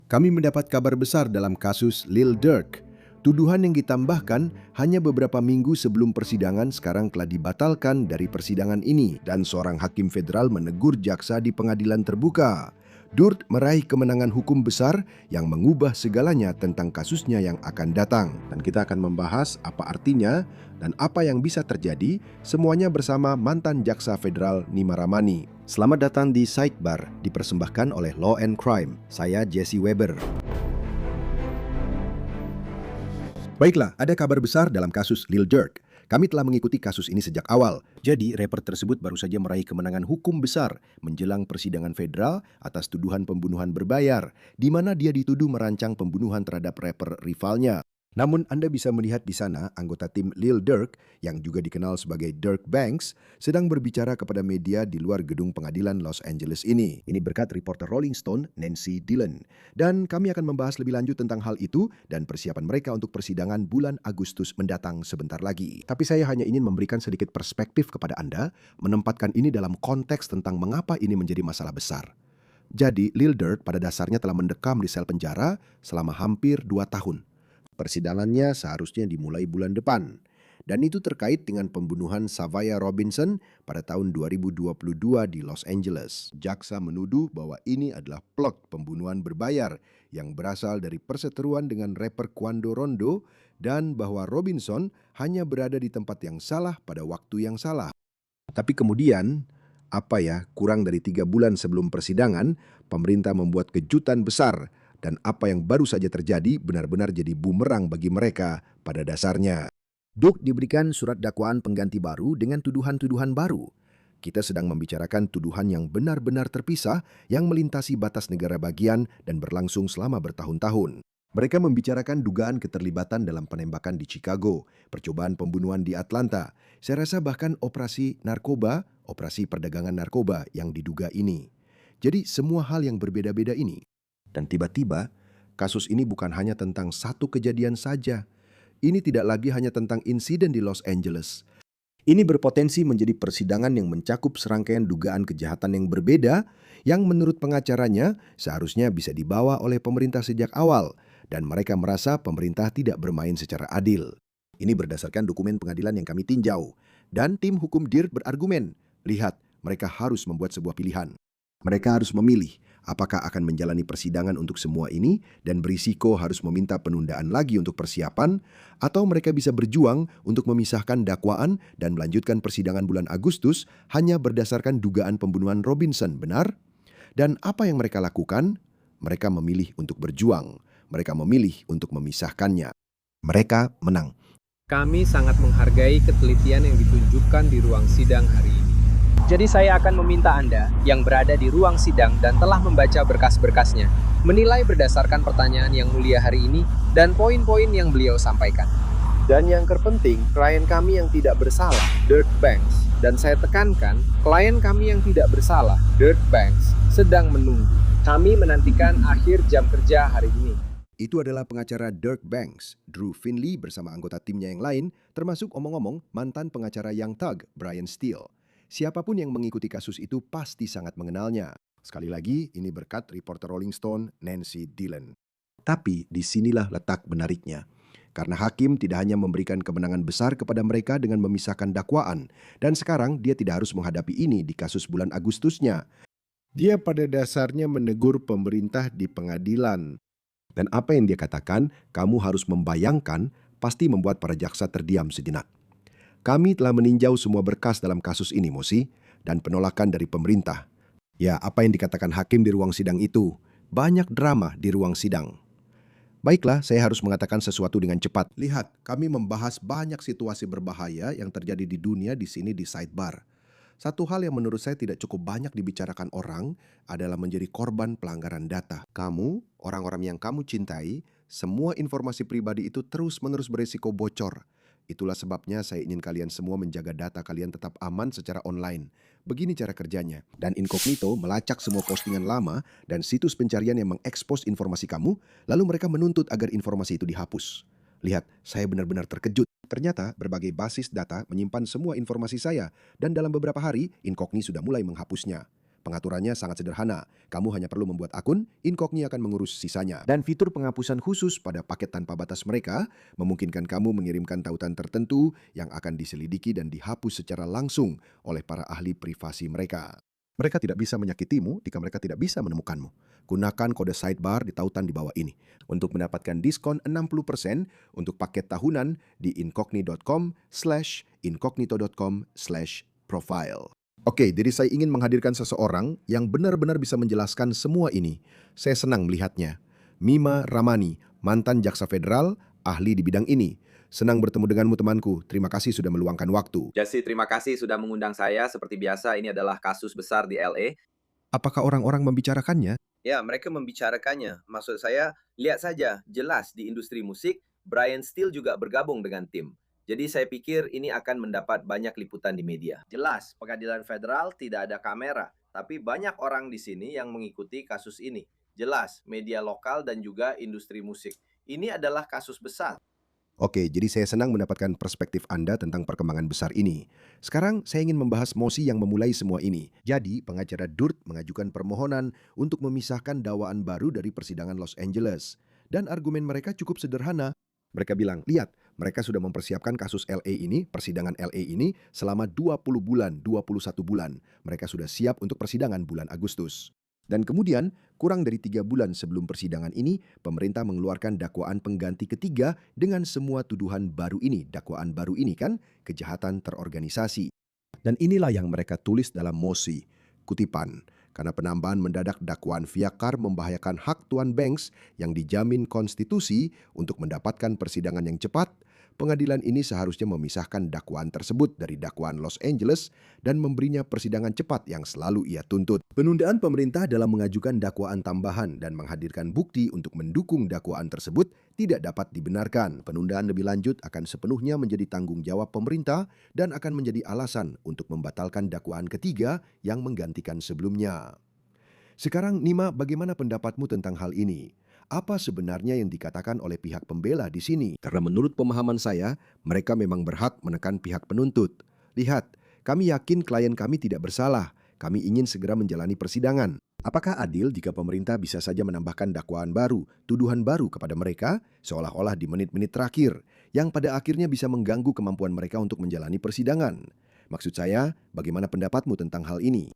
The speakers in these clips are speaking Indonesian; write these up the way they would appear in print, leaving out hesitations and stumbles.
Kami mendapat kabar besar dalam kasus Lil Durk. Tuduhan yang ditambahkan hanya beberapa minggu sebelum persidangan sekarang telah dibatalkan dari persidangan ini dan seorang hakim federal menegur jaksa di pengadilan terbuka. Durk meraih kemenangan hukum besar yang mengubah segalanya tentang kasusnya yang akan datang. Dan kita akan membahas apa artinya dan apa yang bisa terjadi, semuanya bersama mantan jaksa federal Nima Ramani. Selamat datang di Sidebar, dipersembahkan oleh Law and Crime. Saya Jesse Weber. Baiklah, ada kabar besar dalam kasus Lil Durk. Kami telah mengikuti kasus ini sejak awal. Jadi, rapper tersebut baru saja meraih kemenangan hukum besar menjelang persidangan federal atas tuduhan pembunuhan berbayar, di mana dia dituduh merancang pembunuhan terhadap rapper rivalnya. Namun Anda bisa melihat di sana anggota tim Lil Durk yang juga dikenal sebagai Durk Banks sedang berbicara kepada media di luar gedung pengadilan Los Angeles ini. Ini berkat reporter Rolling Stone Nancy Dillon. Dan kami akan membahas lebih lanjut tentang hal itu dan persiapan mereka untuk persidangan bulan Agustus mendatang sebentar lagi. Tapi saya hanya ingin memberikan sedikit perspektif kepada Anda, menempatkan ini dalam konteks tentang mengapa ini menjadi masalah besar. Jadi Lil Durk pada dasarnya telah mendekam di sel penjara selama hampir 2 tahun. Persidangannya seharusnya dimulai bulan depan. Dan itu terkait dengan pembunuhan Savaya Robinson pada tahun 2022 di Los Angeles. Jaksa menuduh bahwa ini adalah plot pembunuhan berbayar yang berasal dari perseteruan dengan rapper Quando Rondo dan bahwa Robinson hanya berada di tempat yang salah pada waktu yang salah. Tapi kemudian, kurang dari 3 bulan sebelum persidangan, pemerintah membuat kejutan besar. Dan apa yang baru saja terjadi benar-benar jadi bumerang bagi mereka pada dasarnya. Durk diberikan surat dakwaan pengganti baru dengan tuduhan-tuduhan baru. Kita sedang membicarakan tuduhan yang benar-benar terpisah yang melintasi batas negara bagian dan berlangsung selama bertahun-tahun. Mereka membicarakan dugaan keterlibatan dalam penembakan di Chicago, percobaan pembunuhan di Atlanta. Saya rasa bahkan operasi perdagangan narkoba yang diduga ini. Jadi semua hal yang berbeda-beda ini. Dan tiba-tiba, kasus ini bukan hanya tentang satu kejadian saja. Ini tidak lagi hanya tentang insiden di Los Angeles. Ini berpotensi menjadi persidangan yang mencakup serangkaian dugaan kejahatan yang berbeda yang menurut pengacaranya seharusnya bisa dibawa oleh pemerintah sejak awal dan mereka merasa pemerintah tidak bermain secara adil. Ini berdasarkan dokumen pengadilan yang kami tinjau. Dan tim hukum Durk berargumen, lihat, mereka harus membuat sebuah pilihan. Mereka harus memilih apakah akan menjalani persidangan untuk semua ini dan berisiko harus meminta penundaan lagi untuk persiapan, atau mereka bisa berjuang untuk memisahkan dakwaan dan melanjutkan persidangan bulan Agustus hanya berdasarkan dugaan pembunuhan Robinson, benar? Dan apa yang mereka lakukan? Mereka memilih untuk berjuang. Mereka memilih untuk memisahkannya. Mereka menang. Kami sangat menghargai ketelitian yang ditunjukkan di ruang sidang hari ini. Jadi saya akan meminta Anda yang berada di ruang sidang dan telah membaca berkas-berkasnya, menilai berdasarkan pertanyaan yang mulia hari ini dan poin-poin yang beliau sampaikan. Dan yang terpenting, klien kami yang tidak bersalah, Durk Banks, dan saya tekankan, klien kami yang tidak bersalah, Durk Banks, sedang menunggu. Kami menantikan akhir jam kerja hari ini. Itu adalah pengacara Durk Banks, Drew Finley bersama anggota timnya yang lain, termasuk omong-omong mantan pengacara Young Thug, Brian Steele. Siapapun yang mengikuti kasus itu pasti sangat mengenalnya. Sekali lagi, ini berkat reporter Rolling Stone Nancy Dillon. Tapi disinilah letak menariknya. Karena hakim tidak hanya memberikan kemenangan besar kepada mereka dengan memisahkan dakwaan, dan sekarang dia tidak harus menghadapi ini di kasus bulan Agustusnya. Dia pada dasarnya menegur pemerintah di pengadilan. Dan apa yang dia katakan, kamu harus membayangkan, pasti membuat para jaksa terdiam sejenak. Kami telah meninjau semua berkas dalam kasus ini, Mosi, dan penolakan dari pemerintah. Ya, apa yang dikatakan hakim di ruang sidang itu, banyak drama di ruang sidang. Baiklah, saya harus mengatakan sesuatu dengan cepat. Lihat, kami membahas banyak situasi berbahaya yang terjadi di dunia di sini di Sidebar. Satu hal yang menurut saya tidak cukup banyak dibicarakan orang adalah menjadi korban pelanggaran data. Kamu, orang-orang yang kamu cintai, semua informasi pribadi itu terus-menerus berisiko bocor. Itulah sebabnya saya ingin kalian semua menjaga data kalian tetap aman secara online. Begini cara kerjanya. Dan Incognito melacak semua postingan lama dan situs pencarian yang mengekspos informasi kamu, lalu mereka menuntut agar informasi itu dihapus. Lihat, saya benar-benar terkejut. Ternyata berbagai basis data menyimpan semua informasi saya dan dalam beberapa hari Incognito sudah mulai menghapusnya. Pengaturannya sangat sederhana. Kamu hanya perlu membuat akun, Incogni akan mengurus sisanya. Dan fitur penghapusan khusus pada paket tanpa batas mereka memungkinkan kamu mengirimkan tautan tertentu yang akan diselidiki dan dihapus secara langsung oleh para ahli privasi mereka. Mereka tidak bisa menyakitimu jika mereka tidak bisa menemukanmu. Gunakan kode sidebar di tautan di bawah ini untuk mendapatkan diskon 60% untuk paket tahunan di incogni.com/incognito.com/profile. Oke, jadi saya ingin menghadirkan seseorang yang benar-benar bisa menjelaskan semua ini. Saya senang melihatnya. Mima Ramani, mantan jaksa federal, ahli di bidang ini. Senang bertemu denganmu temanku. Terima kasih sudah meluangkan waktu. Jesse, terima kasih sudah mengundang saya. Seperti biasa, ini adalah kasus besar di LA. Apakah orang-orang membicarakannya? Ya, mereka membicarakannya. Maksud saya, lihat saja, jelas di industri musik, Brian Steele juga bergabung dengan tim. Jadi saya pikir ini akan mendapat banyak liputan di media. Jelas, pengadilan federal tidak ada kamera, tapi banyak orang di sini yang mengikuti kasus ini. Jelas, media lokal dan juga industri musik. Ini adalah kasus besar. Oke, jadi saya senang mendapatkan perspektif Anda tentang perkembangan besar ini. Sekarang saya ingin membahas mosi yang memulai semua ini. Jadi, pengacara Durt mengajukan permohonan untuk memisahkan dakwaan baru dari persidangan Los Angeles. Dan argumen mereka cukup sederhana. Mereka bilang, lihat, mereka sudah mempersiapkan kasus LA ini, persidangan LA ini, selama 20 bulan, 21 bulan. Mereka sudah siap untuk persidangan bulan Agustus. Dan kemudian, kurang dari 3 bulan sebelum persidangan ini, pemerintah mengeluarkan dakwaan pengganti ketiga dengan semua tuduhan baru ini. Dakwaan baru ini kan, kejahatan terorganisasi. Dan inilah yang mereka tulis dalam mosi. Kutipan, karena penambahan mendadak dakwaan Viacom membahayakan hak Tuan Banks yang dijamin konstitusi untuk mendapatkan persidangan yang cepat, pengadilan ini seharusnya memisahkan dakwaan tersebut dari dakwaan Los Angeles dan memberinya persidangan cepat yang selalu ia tuntut. Penundaan pemerintah dalam mengajukan dakwaan tambahan dan menghadirkan bukti untuk mendukung dakwaan tersebut tidak dapat dibenarkan. Penundaan lebih lanjut akan sepenuhnya menjadi tanggung jawab pemerintah dan akan menjadi alasan untuk membatalkan dakwaan ketiga yang menggantikan sebelumnya. Sekarang, Nima, bagaimana pendapatmu tentang hal ini? Apa sebenarnya yang dikatakan oleh pihak pembela di sini? Karena menurut pemahaman saya, mereka memang berhak menekan pihak penuntut. Lihat, kami yakin klien kami tidak bersalah. Kami ingin segera menjalani persidangan. Apakah adil jika pemerintah bisa saja menambahkan dakwaan baru, tuduhan baru kepada mereka, seolah-olah di menit-menit terakhir, yang pada akhirnya bisa mengganggu kemampuan mereka untuk menjalani persidangan? Maksud saya, bagaimana pendapatmu tentang hal ini?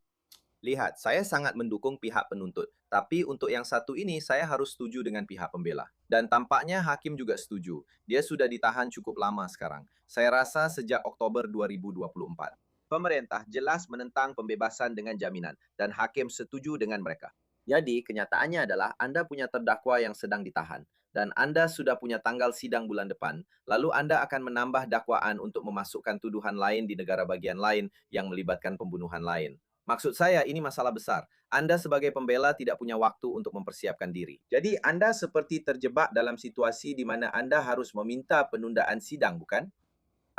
Lihat, saya sangat mendukung pihak penuntut. Tapi untuk yang satu ini, saya harus setuju dengan pihak pembela. Dan tampaknya hakim juga setuju. Dia sudah ditahan cukup lama sekarang. Saya rasa sejak Oktober 2024. Pemerintah jelas menentang pembebasan dengan jaminan. Dan hakim setuju dengan mereka. Jadi, kenyataannya adalah Anda punya terdakwa yang sedang ditahan. Dan Anda sudah punya tanggal sidang bulan depan. Lalu Anda akan menambah dakwaan untuk memasukkan tuduhan lain di negara bagian lain yang melibatkan pembunuhan lain. Maksud saya, ini masalah besar. Anda sebagai pembela tidak punya waktu untuk mempersiapkan diri. Jadi, Anda seperti terjebak dalam situasi di mana Anda harus meminta penundaan sidang, bukan?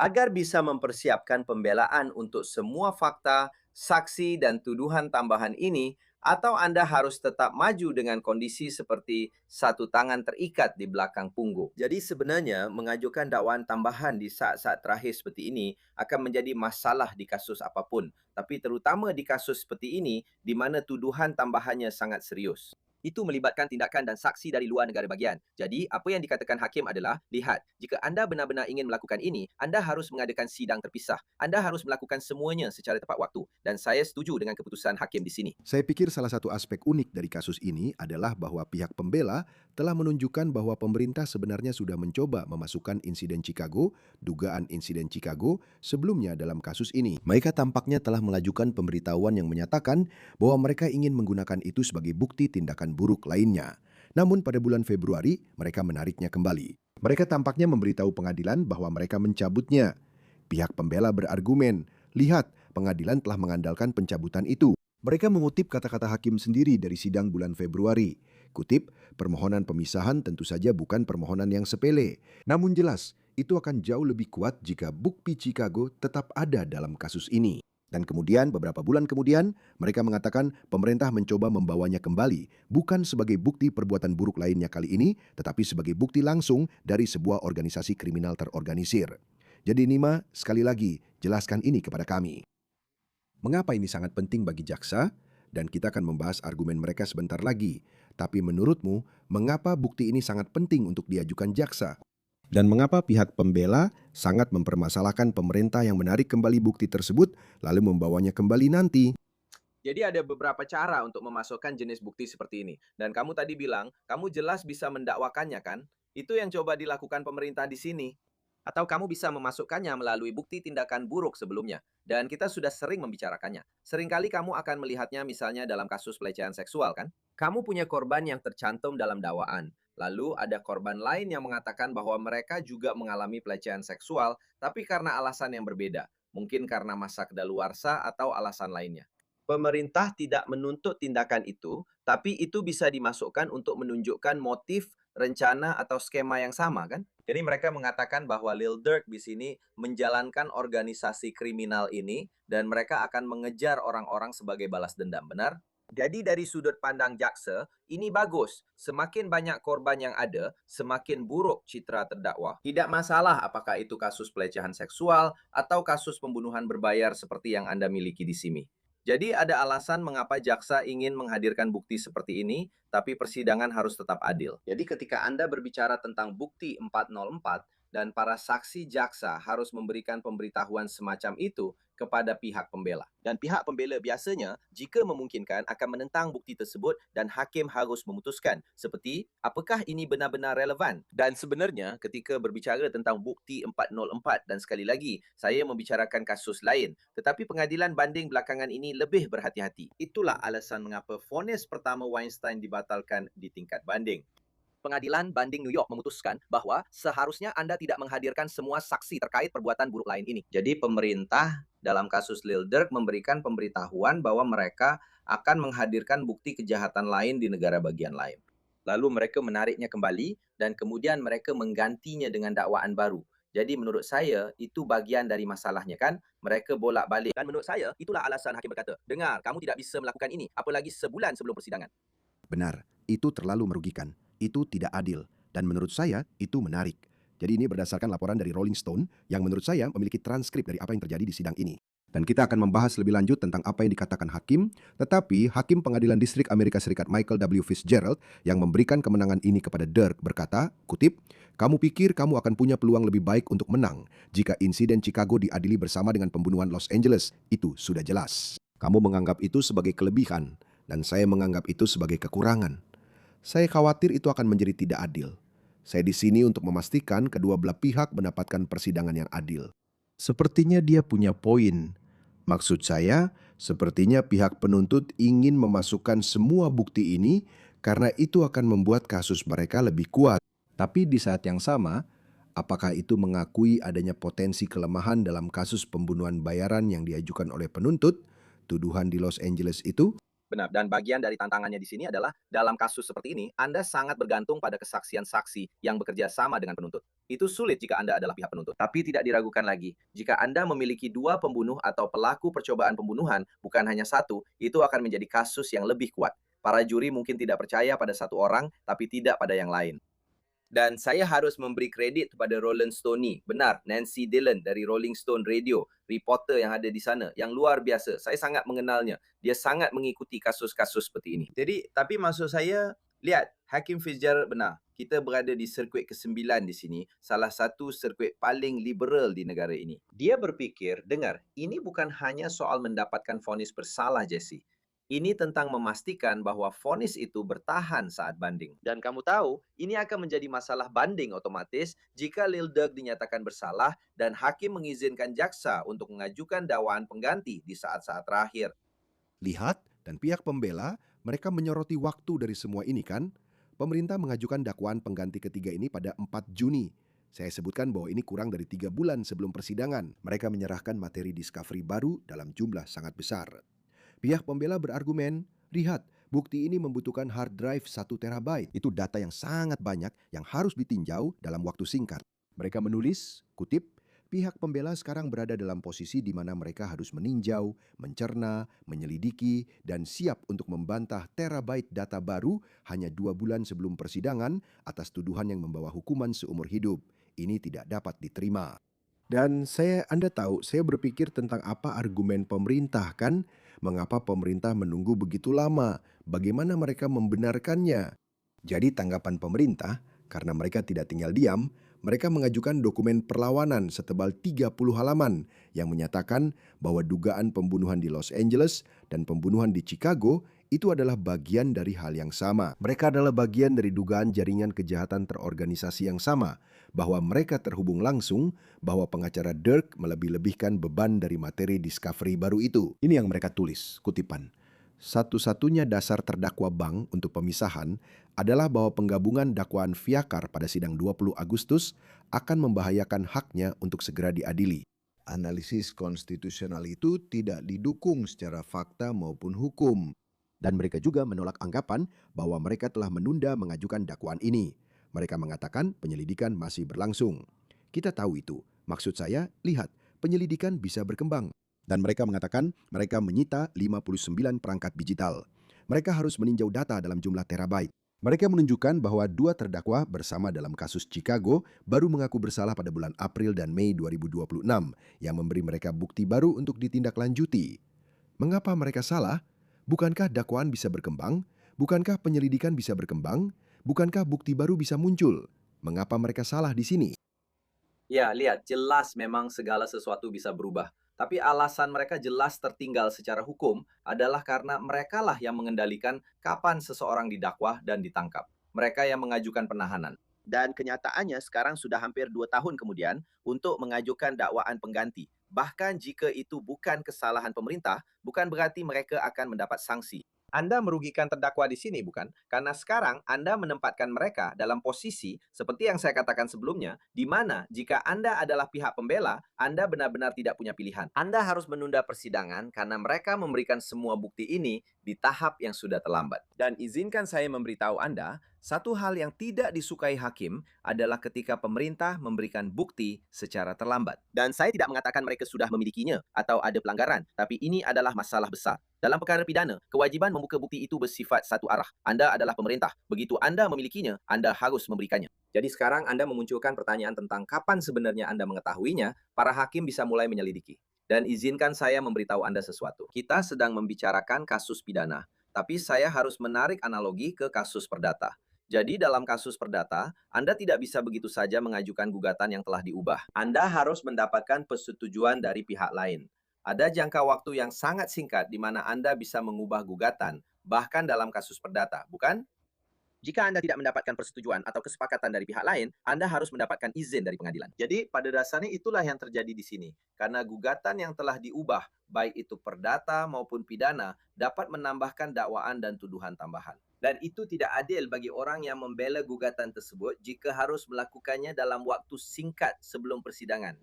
Agar bisa mempersiapkan pembelaan untuk semua fakta, saksi, dan tuduhan tambahan ini, atau Anda harus tetap maju dengan kondisi seperti satu tangan terikat di belakang punggung. Jadi sebenarnya mengajukan dakwaan tambahan di saat-saat terakhir seperti ini akan menjadi masalah di kasus apapun. Tapi terutama di kasus seperti ini, di mana tuduhan tambahannya sangat serius. Itu melibatkan tindakan dan saksi dari luar negara bagian. Jadi, apa yang dikatakan hakim adalah, lihat, jika Anda benar-benar ingin melakukan ini, Anda harus mengadakan sidang terpisah. Anda harus melakukan semuanya secara tepat waktu. Dan saya setuju dengan keputusan hakim di sini. Saya pikir salah satu aspek unik dari kasus ini adalah bahwa pihak pembela telah menunjukkan bahwa pemerintah sebenarnya sudah mencoba memasukkan insiden Chicago, dugaan insiden Chicago, sebelumnya dalam kasus ini. Mereka tampaknya telah melakukan pemberitahuan yang menyatakan bahwa mereka ingin menggunakan itu sebagai bukti tindakan buruk lainnya. Namun pada bulan Februari, mereka menariknya kembali. Mereka tampaknya memberitahu pengadilan bahwa mereka mencabutnya. Pihak pembela berargumen, lihat, pengadilan telah mengandalkan pencabutan itu. Mereka mengutip kata-kata hakim sendiri dari sidang bulan Februari. Kutip, permohonan pemisahan tentu saja bukan permohonan yang sepele. Namun jelas, itu akan jauh lebih kuat jika bukti Chicago tetap ada dalam kasus ini. Dan kemudian, beberapa bulan kemudian, mereka mengatakan pemerintah mencoba membawanya kembali, bukan sebagai bukti perbuatan buruk lainnya kali ini, tetapi sebagai bukti langsung dari sebuah organisasi kriminal terorganisir. Jadi Nima, sekali lagi, jelaskan ini kepada kami. Mengapa ini sangat penting bagi jaksa? dan kita akan membahas argumen mereka sebentar lagi. Tapi menurutmu, mengapa bukti ini sangat penting untuk diajukan jaksa? Dan mengapa pihak pembela sangat mempermasalahkan pemerintah yang menarik kembali bukti tersebut lalu membawanya kembali nanti? Jadi ada beberapa cara untuk memasukkan jenis bukti seperti ini. Dan kamu tadi bilang, kamu jelas bisa mendakwakannya kan? Itu yang coba dilakukan pemerintah di sini. Atau kamu bisa memasukkannya melalui bukti tindakan buruk sebelumnya. Dan kita sudah sering membicarakannya. Seringkali kamu akan melihatnya misalnya dalam kasus pelecehan seksual kan? Kamu punya korban yang tercantum dalam dakwaan. Lalu ada korban lain yang mengatakan bahwa mereka juga mengalami pelecehan seksual, tapi karena alasan yang berbeda. Mungkin karena masa kedaluarsa atau alasan lainnya. Pemerintah tidak menuntut tindakan itu, tapi itu bisa dimasukkan untuk menunjukkan motif, rencana, atau skema yang sama kan? Jadi mereka mengatakan bahwa Lil Durk di sini menjalankan organisasi kriminal ini dan mereka akan mengejar orang-orang sebagai balas dendam, benar? Jadi dari sudut pandang jaksa, ini bagus. Semakin banyak korban yang ada, semakin buruk citra terdakwa. Tidak masalah apakah itu kasus pelecehan seksual atau kasus pembunuhan berbayar seperti yang Anda miliki di sini. Jadi ada alasan mengapa jaksa ingin menghadirkan bukti seperti ini, tapi persidangan harus tetap adil. Jadi ketika Anda berbicara tentang bukti 404 dan para saksi jaksa harus memberikan pemberitahuan semacam itu kepada pihak pembela. Dan pihak pembela biasanya, jika memungkinkan, akan menentang bukti tersebut dan hakim harus memutuskan seperti apakah ini benar-benar relevan. Dan sebenarnya ketika berbicara tentang bukti 404 dan sekali lagi, saya membicarakan kasus lain. Tetapi pengadilan banding belakangan ini lebih berhati-hati. Itulah alasan mengapa vonis pertama Weinstein dibatalkan di tingkat banding. Pengadilan banding New York memutuskan bahwa seharusnya Anda tidak menghadirkan semua saksi terkait perbuatan buruk lain ini. Jadi pemerintah dalam kasus Lil Durk memberikan pemberitahuan bahwa mereka akan menghadirkan bukti kejahatan lain di negara bagian lain. Lalu mereka menariknya kembali dan kemudian mereka menggantinya dengan dakwaan baru. Jadi menurut saya itu bagian dari masalahnya kan, mereka bolak-balik. Dan menurut saya itulah alasan hakim berkata, dengar, kamu tidak bisa melakukan ini apalagi sebulan sebelum persidangan. Benar, itu terlalu merugikan. Itu tidak adil. Dan menurut saya, itu menarik. Jadi ini berdasarkan laporan dari Rolling Stone yang menurut saya memiliki transkrip dari apa yang terjadi di sidang ini. Dan kita akan membahas lebih lanjut tentang apa yang dikatakan hakim, tetapi Hakim Pengadilan Distrik Amerika Serikat Michael W. Fitzgerald yang memberikan kemenangan ini kepada Durk berkata, kutip, "Kamu pikir kamu akan punya peluang lebih baik untuk menang jika insiden Chicago diadili bersama dengan pembunuhan Los Angeles. Itu sudah jelas. Kamu menganggap itu sebagai kelebihan, dan saya menganggap itu sebagai kekurangan. Saya khawatir itu akan menjadi tidak adil. Saya di sini untuk memastikan kedua belah pihak mendapatkan persidangan yang adil." Sepertinya dia punya poin. Maksud saya, sepertinya pihak penuntut ingin memasukkan semua bukti ini karena itu akan membuat kasus mereka lebih kuat. Tapi di saat yang sama, apakah itu mengakui adanya potensi kelemahan dalam kasus pembunuhan bayaran yang diajukan oleh penuntut, tuduhan di Los Angeles itu? Benar, dan bagian dari tantangannya di sini adalah dalam kasus seperti ini, Anda sangat bergantung pada kesaksian saksi yang bekerja sama dengan penuntut. Itu sulit jika Anda adalah pihak penuntut. Tapi tidak diragukan lagi, jika Anda memiliki dua pembunuh atau pelaku percobaan pembunuhan, bukan hanya satu, itu akan menjadi kasus yang lebih kuat. Para juri mungkin tidak percaya pada satu orang, tapi tidak pada yang lain. Dan saya harus memberi kredit kepada Roland Stoney. Benar, Nancy Dillon dari Rolling Stone Radio, reporter yang ada di sana, yang luar biasa. Saya sangat mengenalnya. Dia sangat mengikuti kasus-kasus seperti ini. Jadi, tapi maksud saya, lihat, Hakim Fitzgerald benar. Kita berada di sirkuit ke-9 di sini, salah satu sirkuit paling liberal di negara ini. Dia berfikir, dengar, ini bukan hanya soal mendapatkan vonis bersalah, Jesse. Ini tentang memastikan bahwa vonis itu bertahan saat banding. Dan kamu tahu, ini akan menjadi masalah banding otomatis jika Lil Durk dinyatakan bersalah dan hakim mengizinkan jaksa untuk mengajukan dakwaan pengganti di saat-saat terakhir. Lihat, dan pihak pembela, mereka menyoroti waktu dari semua ini kan? Pemerintah mengajukan dakwaan pengganti ketiga ini pada 4 Juni. Saya sebutkan bahwa ini kurang dari 3 bulan sebelum persidangan. Mereka menyerahkan materi discovery baru dalam jumlah sangat besar. Pihak pembela berargumen, lihat, bukti ini membutuhkan hard drive 1 terabyte. Itu data yang sangat banyak yang harus ditinjau dalam waktu singkat. Mereka menulis, kutip, pihak pembela sekarang berada dalam posisi di mana mereka harus meninjau, mencerna, menyelidiki, dan siap untuk membantah terabyte data baru hanya 2 bulan sebelum persidangan atas tuduhan yang membawa hukuman seumur hidup. Ini tidak dapat diterima. Dan Anda tahu, saya berpikir tentang apa argumen pemerintah kan? Mengapa pemerintah menunggu begitu lama? Bagaimana mereka membenarkannya? Jadi tanggapan pemerintah, karena mereka tidak tinggal diam, mereka mengajukan dokumen perlawanan setebal 30 halaman yang menyatakan bahwa dugaan pembunuhan di Los Angeles dan pembunuhan di Chicago itu adalah bagian dari hal yang sama. Mereka adalah bagian dari dugaan jaringan kejahatan terorganisasi yang sama, bahwa mereka terhubung langsung, bahwa pengacara Dirk melebih-lebihkan beban dari materi discovery baru itu. Ini yang mereka tulis, kutipan. Satu-satunya dasar terdakwa bank untuk pemisahan adalah bahwa penggabungan dakwaan Fiakar pada sidang 20 Agustus akan membahayakan haknya untuk segera diadili. Analisis konstitusional itu tidak didukung secara fakta maupun hukum. Dan mereka juga menolak anggapan bahwa mereka telah menunda mengajukan dakwaan ini. Mereka mengatakan penyelidikan masih berlangsung. Kita tahu itu. Maksud saya, lihat, penyelidikan bisa berkembang. Dan mereka mengatakan mereka menyita 59 perangkat digital. Mereka harus meninjau data dalam jumlah terabyte. Mereka menunjukkan bahwa 2 terdakwa bersama dalam kasus Chicago baru mengaku bersalah pada bulan April dan Mei 2026 yang memberi mereka bukti baru untuk ditindaklanjuti. Mengapa mereka salah? Bukankah dakwaan bisa berkembang? Bukankah penyelidikan bisa berkembang? Bukankah bukti baru bisa muncul? Mengapa mereka salah di sini? Ya, lihat, jelas memang segala sesuatu bisa berubah. Tapi alasan mereka jelas tertinggal secara hukum adalah karena merekalah yang mengendalikan kapan seseorang didakwa dan ditangkap. Mereka yang mengajukan penahanan. Dan kenyataannya sekarang sudah hampir 2 tahun kemudian untuk mengajukan dakwaan pengganti. Bahkan jika itu bukan kesalahan pemerintah, bukan berarti mereka akan mendapat sanksi. Anda merugikan terdakwa di sini, bukan? Karena sekarang Anda menempatkan mereka dalam posisi seperti yang saya katakan sebelumnya, di mana jika Anda adalah pihak pembela, Anda benar-benar tidak punya pilihan. Anda harus menunda persidangan karena mereka memberikan semua bukti ini di tahap yang sudah terlambat. Dan izinkan saya memberitahu Anda, satu hal yang tidak disukai hakim adalah ketika pemerintah memberikan bukti secara terlambat. Dan saya tidak mengatakan mereka sudah memilikinya atau ada pelanggaran, tapi ini adalah masalah besar. Dalam perkara pidana, kewajiban membuka bukti itu bersifat satu arah. Anda adalah pemerintah. Begitu Anda memilikinya, Anda harus memberikannya. Jadi sekarang Anda memunculkan pertanyaan tentang kapan sebenarnya Anda mengetahuinya, para hakim bisa mulai menyelidiki. Dan izinkan saya memberitahu Anda sesuatu. Kita sedang membicarakan kasus pidana, tapi saya harus menarik analogi ke kasus perdata. Jadi dalam kasus perdata, Anda tidak bisa begitu saja mengajukan gugatan yang telah diubah. Anda harus mendapatkan persetujuan dari pihak lain. Ada jangka waktu yang sangat singkat di mana Anda bisa mengubah gugatan, bahkan dalam kasus perdata, bukan? Jika Anda tidak mendapatkan persetujuan atau kesepakatan dari pihak lain, Anda harus mendapatkan izin dari pengadilan. Jadi, pada dasarnya itulah yang terjadi di sini. Karena gugatan yang telah diubah, baik itu perdata maupun pidana, dapat menambahkan dakwaan dan tuduhan tambahan. Dan itu tidak adil bagi orang yang membela gugatan tersebut jika harus melakukannya dalam waktu singkat sebelum persidangan.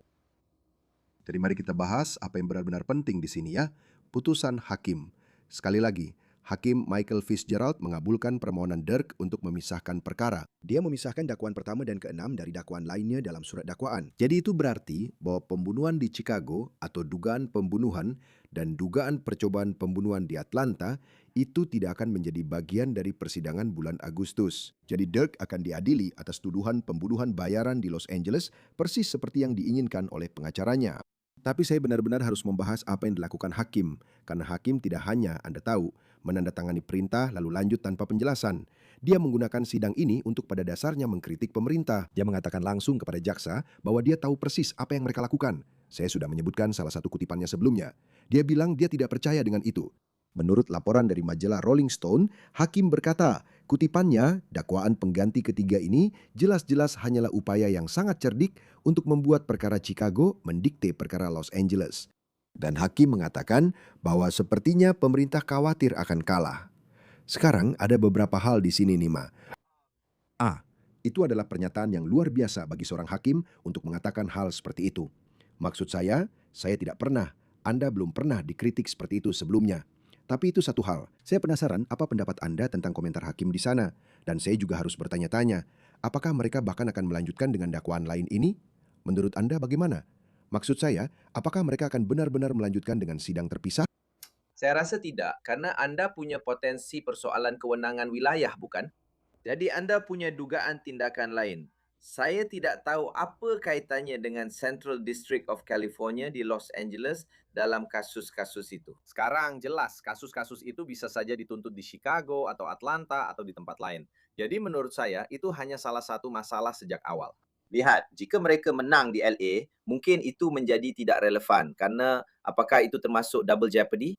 Jadi mari kita bahas apa yang benar-benar penting di sini ya, putusan hakim. Sekali lagi, Hakim Michael Fitzgerald mengabulkan permohonan Dirk untuk memisahkan perkara. Dia memisahkan dakwaan pertama dan keenam dari dakwaan lainnya dalam surat dakwaan. Jadi itu berarti bahwa pembunuhan di Chicago atau dugaan pembunuhan dan dugaan percobaan pembunuhan di Atlanta itu tidak akan menjadi bagian dari persidangan bulan Agustus. Jadi Dirk akan diadili atas tuduhan pembunuhan bayaran di Los Angeles persis seperti yang diinginkan oleh pengacaranya. Tapi saya benar-benar harus membahas apa yang dilakukan hakim, karena hakim tidak hanya, Anda tahu, menandatangani perintah lalu lanjut tanpa penjelasan. Dia menggunakan sidang ini untuk pada dasarnya mengkritik pemerintah. Dia mengatakan langsung kepada jaksa bahwa dia tahu persis apa yang mereka lakukan. Saya sudah menyebutkan salah satu kutipannya sebelumnya. Dia bilang dia tidak percaya dengan itu. Menurut laporan dari majalah Rolling Stone, hakim berkata, kutipannya, dakwaan pengganti ketiga ini jelas-jelas hanyalah upaya yang sangat cerdik untuk membuat perkara Chicago mendikte perkara Los Angeles. Dan hakim mengatakan bahwa sepertinya pemerintah khawatir akan kalah. Sekarang ada beberapa hal di sini, Nima. A. Itu adalah pernyataan yang luar biasa bagi seorang hakim untuk mengatakan hal seperti itu. Maksud saya tidak pernah, Anda belum pernah dikritik seperti itu sebelumnya. Tapi itu satu hal, saya penasaran apa pendapat Anda tentang komentar hakim di sana. Dan saya juga harus bertanya-tanya, apakah mereka bahkan akan melanjutkan dengan dakwaan lain ini? Menurut Anda bagaimana? Maksud saya, apakah mereka akan benar-benar melanjutkan dengan sidang terpisah? Saya rasa tidak, karena Anda punya potensi persoalan kewenangan wilayah, bukan? Jadi Anda punya dugaan tindakan lain. Saya tidak tahu apa kaitannya dengan Central District of California di Los Angeles dalam kasus-kasus itu. Sekarang jelas kasus-kasus itu bisa saja dituntut di Chicago atau Atlanta atau di tempat lain. Jadi menurut saya itu hanya salah satu masalah sejak awal. Lihat, jika mereka menang di LA, mungkin itu menjadi tidak relevan karena apakah itu termasuk double jeopardy?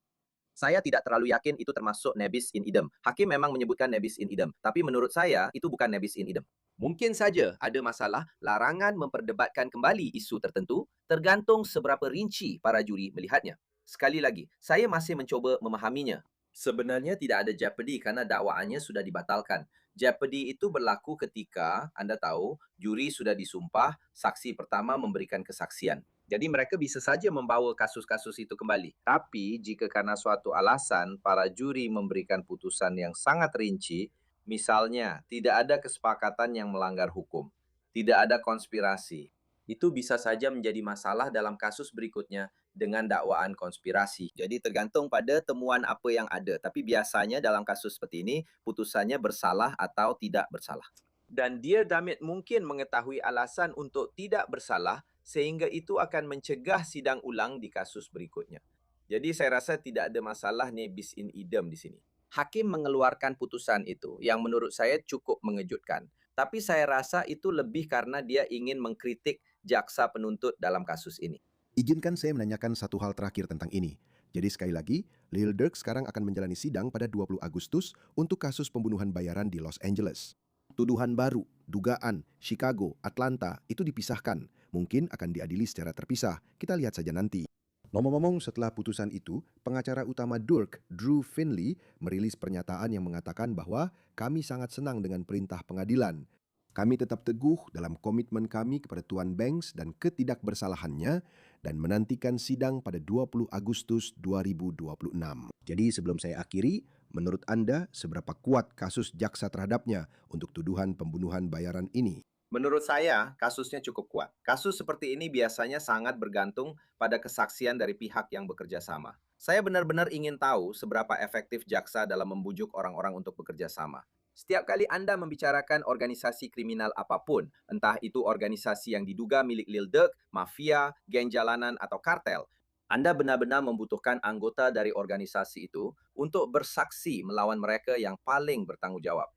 Saya tidak terlalu yakin itu termasuk nebis in idem. Hakim memang menyebutkan nebis in idem, tapi menurut saya itu bukan nebis in idem. Mungkin saja ada masalah larangan memperdebatkan kembali isu tertentu tergantung seberapa rinci para juri melihatnya. Sekali lagi, saya masih mencoba memahaminya. Sebenarnya tidak ada jeopardy karena dakwaannya sudah dibatalkan. Jeopardy itu berlaku ketika, Anda tahu, juri sudah disumpah, saksi pertama memberikan kesaksian. Jadi mereka bisa saja membawa kasus-kasus itu kembali. Tapi jika karena suatu alasan para juri memberikan putusan yang sangat rinci, misalnya tidak ada kesepakatan yang melanggar hukum, tidak ada konspirasi, itu bisa saja menjadi masalah dalam kasus berikutnya dengan dakwaan konspirasi. Jadi tergantung pada temuan apa yang ada. Tapi biasanya dalam kasus seperti ini, putusannya bersalah atau tidak bersalah. Dan dia damit mungkin mengetahui alasan untuk tidak bersalah sehingga itu akan mencegah sidang ulang di kasus berikutnya. Jadi saya rasa tidak ada masalah nebis in idem di sini. Hakim mengeluarkan putusan itu yang menurut saya cukup mengejutkan. Tapi saya rasa itu lebih karena dia ingin mengkritik jaksa penuntut dalam kasus ini. Izinkan saya menanyakan satu hal terakhir tentang ini. Jadi sekali lagi, Lil Durk sekarang akan menjalani sidang pada 20 Agustus untuk kasus pembunuhan bayaran di Los Angeles. Tuduhan baru, dugaan, Chicago, Atlanta itu dipisahkan. Mungkin akan diadili secara terpisah. Kita lihat saja nanti. Ngomong-ngomong, setelah putusan itu, pengacara utama Durk, Drew Finley, merilis pernyataan yang mengatakan bahwa kami sangat senang dengan perintah pengadilan. Kami tetap teguh dalam komitmen kami kepada Tuan Banks dan ketidakbersalahannya dan menantikan sidang pada 20 Agustus 2026. Jadi sebelum saya akhiri, menurut Anda seberapa kuat kasus jaksa terhadapnya untuk tuduhan pembunuhan bayaran ini? Menurut saya, kasusnya cukup kuat. Kasus seperti ini biasanya sangat bergantung pada kesaksian dari pihak yang bekerja sama. Saya benar-benar ingin tahu seberapa efektif jaksa dalam membujuk orang-orang untuk bekerja sama. Setiap kali Anda membicarakan organisasi kriminal apapun, entah itu organisasi yang diduga milik Lil Durk, mafia, geng jalanan, atau kartel, Anda benar-benar membutuhkan anggota dari organisasi itu untuk bersaksi melawan mereka yang paling bertanggung jawab.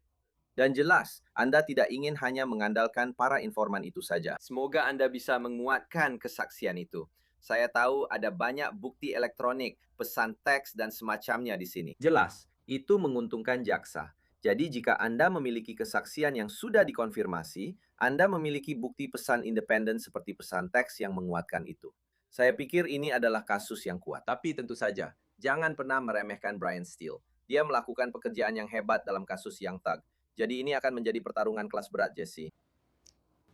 Dan jelas, Anda tidak ingin hanya mengandalkan para informan itu saja. Semoga Anda bisa menguatkan kesaksian itu. Saya tahu ada banyak bukti elektronik, pesan teks, dan semacamnya di sini. Jelas, itu menguntungkan jaksa. Jadi jika Anda memiliki kesaksian yang sudah dikonfirmasi, Anda memiliki bukti pesan independen seperti pesan teks yang menguatkan itu. Saya pikir ini adalah kasus yang kuat. Tapi tentu saja, jangan pernah meremehkan Brian Steele. Dia melakukan pekerjaan yang hebat dalam kasus Young Thug. Jadi ini akan menjadi pertarungan kelas berat, Jesse.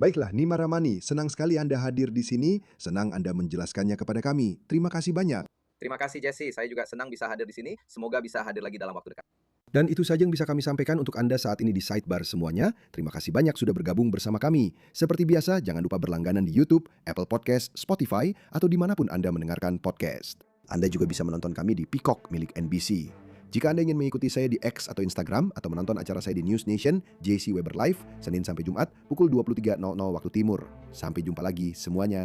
Baiklah, Nima Ramani, senang sekali Anda hadir di sini. Senang Anda menjelaskannya kepada kami. Terima kasih banyak. Terima kasih, Jesse. Saya juga senang bisa hadir di sini. Semoga bisa hadir lagi dalam waktu dekat. Dan itu saja yang bisa kami sampaikan untuk Anda saat ini di Sidebar semuanya. Terima kasih banyak sudah bergabung bersama kami. Seperti biasa, jangan lupa berlangganan di YouTube, Apple Podcast, Spotify, atau dimanapun Anda mendengarkan podcast. Anda juga bisa menonton kami di Peacock milik NBC. Jika Anda ingin mengikuti saya di X atau Instagram atau menonton acara saya di News Nation, JC Weber Live, Senin sampai Jumat, pukul 23.00 waktu timur. Sampai jumpa lagi semuanya.